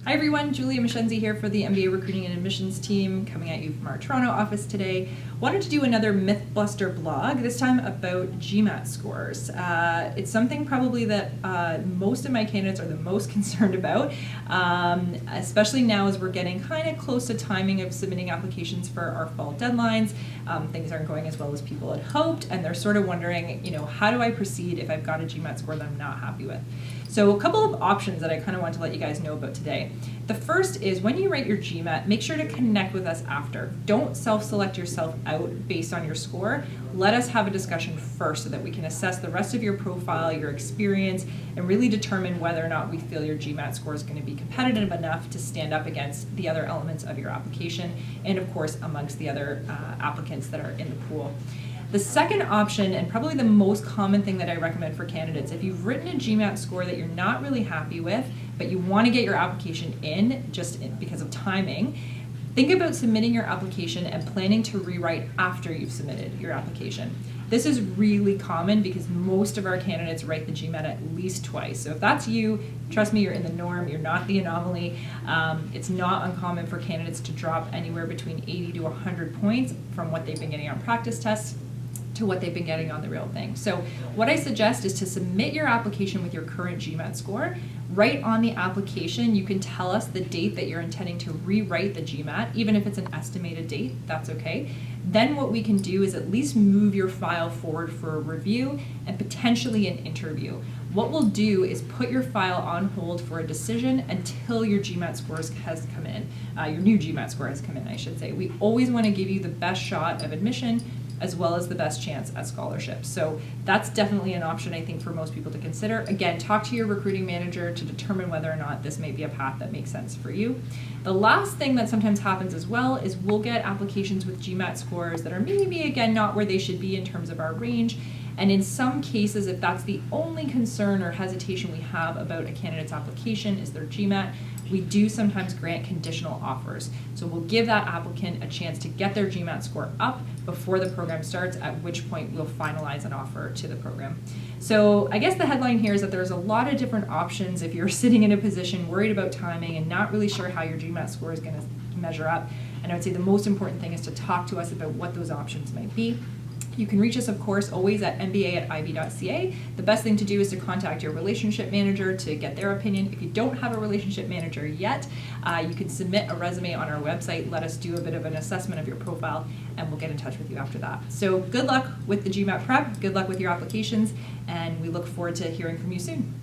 Hi everyone, Julia Michienzi here for the MBA Recruiting and Admissions team, coming at you from our Toronto office today. Wanted to do another Mythbuster blog, this time about GMAT scores. It's something probably that most of my candidates are the most concerned about, especially now as we're getting kind of close to timing of submitting applications for our fall deadlines. Things aren't going as well as people had hoped, and they're sort of wondering, how do I proceed if I've got a GMAT score that I'm not happy with? So a couple of options that I kind of want to let you guys know about today. The first is when you write your GMAT, make sure to connect with us after. Don't self-select yourself out based on your score. Let us have a discussion first so that we can assess the rest of your profile, your experience, and really determine whether or not we feel your GMAT score is going to be competitive enough to stand up against the other elements of your application and, of course, amongst the other applicants that are in the pool. The second option, and probably the most common thing that I recommend for candidates, if you've written a GMAT score that you're not really happy with, but you want to get your application in because of timing, think about submitting your application and planning to rewrite after you've submitted your application. This is really common because most of our candidates write the GMAT at least twice. So if that's you, trust me, you're in the norm, you're not the anomaly. It's not uncommon for candidates to drop anywhere between 80 to 100 points from what they've been getting on practice tests to what they've been getting on the real thing. So what I suggest is to submit your application with your current GMAT score. Right on the application, you can tell us the date that you're intending to rewrite the GMAT, even if it's an estimated date, that's okay. Then what we can do is at least move your file forward for a review and potentially an interview. What we'll do is put your file on hold for a decision until your GMAT scores has come in. Your new GMAT score has come in, I should say. We always want to give you the best shot of admission as well as the best chance at scholarship. So that's definitely an option, I think, for most people to consider. Again, talk to your recruiting manager to determine whether or not this may be a path that makes sense for you. The last thing that sometimes happens as well is we'll get applications with GMAT scores that are maybe, again, not where they should be in terms of our range. And in some cases, if that's the only concern or hesitation we have about a candidate's application is their GMAT, we do sometimes grant conditional offers. So we'll give that applicant a chance to get their GMAT score up before the program starts, at which point we'll finalize an offer to the program. So I guess the headline here is that there's a lot of different options if you're sitting in a position worried about timing and not really sure how your GMAT score is going to measure up. And I would say the most important thing is to talk to us about what those options might be. You can reach us, of course, always at mba@ivey.ca. The best thing to do is to contact your relationship manager to get their opinion. If you don't have a relationship manager yet, you can submit a resume on our website. Let us do a bit of an assessment of your profile, and we'll get in touch with you after that. So good luck with the GMAT prep. Good luck with your applications, and we look forward to hearing from you soon.